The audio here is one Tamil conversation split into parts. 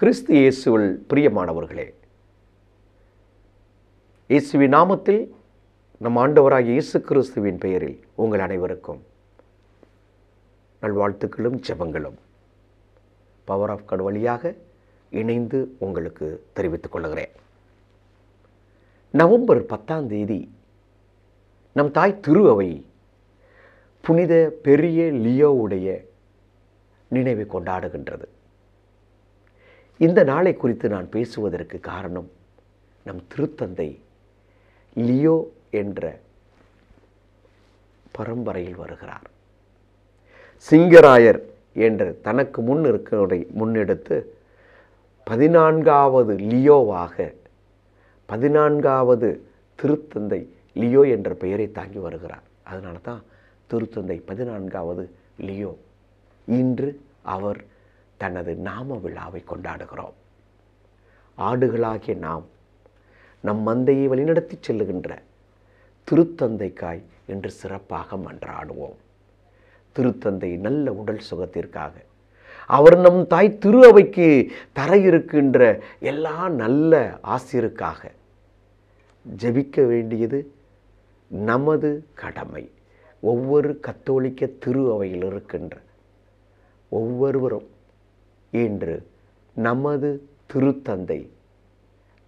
கிறிஸ்து இயேசுவில் பிரியமானவர்களே, இயேசுவின் நாமத்தில் நம் ஆண்டவராகிய இயேசு கிறிஸ்துவின் பெயரில் உங்கள் அனைவருக்கும் நல்வாழ்த்துக்களும் ஜெபங்களும் பவர் ஆஃப் காட் வழியாக இணைந்து உங்களுக்கு தெரிவித்துக் கொள்கிறேன். நவம்பர் 10 நம் தாய் திரு அவை புனித பெரிய லியோவுடைய நினைவை கொண்டாடுகின்றது. இந்த நாளை குறித்து நான் பேசுவதற்கு காரணம், நம் திருத்தந்தை லியோ என்ற பரம்பரையில் வருகிறார். சிங்கராயர் என்ற தனக்கு முன் இருக்கிறவரை முன்னெடுத்து 14வது லியோவாக 14வது திருத்தந்தை லியோ என்ற பெயரை தாங்கி வருகிறார். அதனால தான் திருத்தந்தை 14வது லியோ. இன்று அவர் தனது நாம விழாவை கொண்டாடுகிறோம். ஆடுகளாகிய நாம் நம் மந்தையை வழிநடத்தி செல்லுகின்ற திருத்தந்தைக்காய் இன்று சிறப்பாக மன்றாடுவோம். திருத்தந்தை நல்ல உடல் சுகத்திற்காக, அவர் நம் தாய் திரு அவைக்கு தர இருக்கின்ற எல்லா நல்ல ஆசிரியருக்காக ஜெபிக்க வேண்டியது நமது கடமை. ஒவ்வொரு கத்தோலிக்க திரு அவையில் இருக்கின்ற ஒவ்வொருவரும் இன்று நமது திருத்தந்தை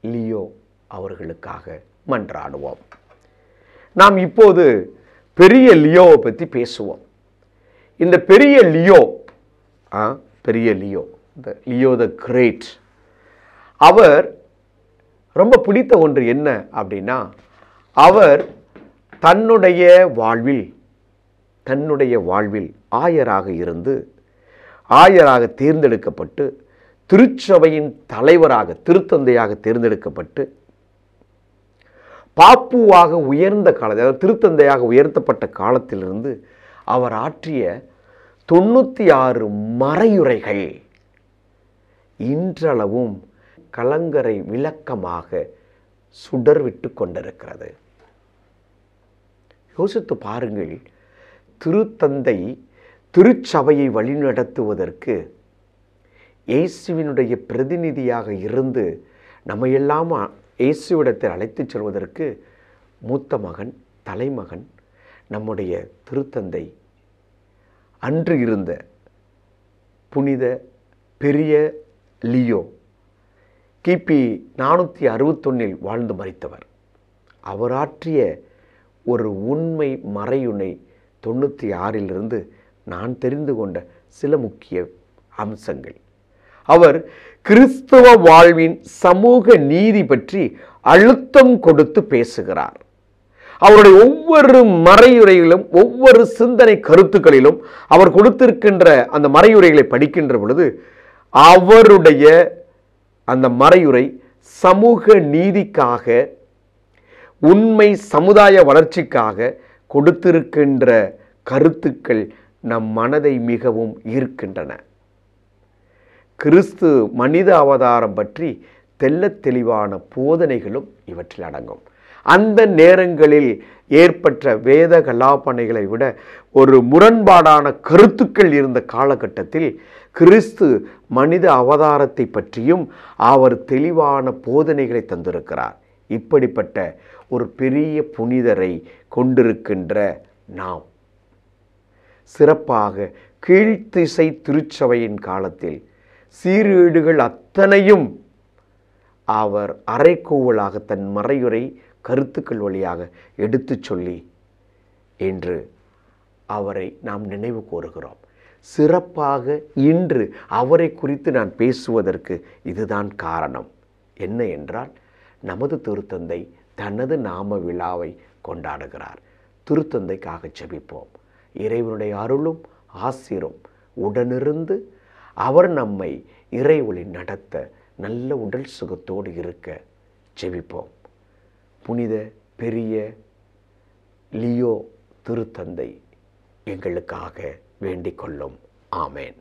லியோ அவர்களுக்காக மன்றாடுவோம். நாம் இப்போது பெரிய லியோவை பற்றி பேசுவோம். இந்த பெரிய லியோ லியோ த கிரேட், அவர் ரொம்ப பிடித்த ஒன்று என்ன அப்படின்னா, அவர் தன்னுடைய வாழ்வில் ஆயராக இருந்து ஆயராக தேர்ந்தெடுக்கப்பட்டு திருச்சபையின் தலைவராக திருத்தந்தையாக தேர்ந்தெடுக்கப்பட்டு பாப்புவாக உயர்ந்த காலத்தில், அதாவது திருத்தந்தையாக உயர்த்தப்பட்ட காலத்திலிருந்து அவர் ஆற்றிய 96 மறையுரைகள் இன்றளவும் கலங்கரை விளக்கமாக சுடர்விட்டு கொண்டிருக்கிறது. யோசித்து பாருங்கள், திருத்தந்தை திருச்சபையை வழிநடத்துவதற்கு இயேசுவினுடைய பிரதிநிதியாக இருந்து நம்மையெல்லாம் இயேசுவிடத்தில் அழைத்து செல்வதற்கு மூத்த மகன், தலைமகன், நம்முடைய திருத்தந்தை அன்று இருந்த புனித பெரிய லியோ கிபி 461 வாழ்ந்து மரித்தவர். அவராற்றிய ஒரு உண்மை மறையுணை 96 நான் தெரிந்து கொண்ட சில முக்கிய அம்சங்கள். அவர் கிறிஸ்தவ வாழ்வின் சமூக நீதி பற்றி அழுத்தம் கொடுத்து பேசுகிறார். அவருடைய ஒவ்வொரு மறையுரையிலும், ஒவ்வொரு சிந்தனை கருத்துக்களிலும் அவர் கொடுத்திருக்கின்ற அந்த மறையுரைகளை படிக்கின்ற பொழுது அவருடைய அந்த மறையுரை சமூக நீதிக்காக, உண்மை சமுதாய வளர்ச்சிக்காக கொடுத்திருக்கின்ற கருத்துக்கள் நம் மனதை மிகவும் ஈர்க்கின்றன. கிறிஸ்து மனித அவதாரம் பற்றி தெள்ளத் தெளிவான போதனைகளும் இவற்றில் அடங்கும். அந்த நேரங்களில் ஏற்பட்ட வேத கலாபனைகளை விட ஒரு முரண்பாடான கருத்துக்கள் இருந்த காலகட்டத்தில் கிறிஸ்து மனித அவதாரத்தை பற்றியும் அவர் தெளிவான போதனைகளை தந்திருக்கிறார். இப்படிப்பட்ட ஒரு பெரிய புனிதரை கொண்டிருக்கின்ற நாம் சிறப்பாக கீழ்த்திசை திருச்சபையின் காலத்தில் சீர்கேடுகள் அத்தனையும் அவர் அறைகூவலாக தன் மறையுரை கருத்துக்கள் வழியாக எடுத்து சொல்லி இன்று அவரை நாம் நினைவு கூறுகிறோம். சிறப்பாக இன்று அவரை குறித்து நான் பேசுவதற்கு இதுதான் காரணம். என்ன என்றால், நமது திருத்தந்தை தனது நாம விழாவை கொண்டாடுகிறார். திருத்தந்தைக்காக ஜெபிப்போம். இறைவனுடைய அருளும் ஆசீரும் உடனிருந்து அவர் நம்மை இறைவழி நடத்த நல்ல உடல் சுகத்தோடு இருக்க ஜெபிப்போம். புனித பெரிய லியோ திருத்தந்தை எங்களுக்காக வேண்டிக் கொள்ளும். ஆமேன்.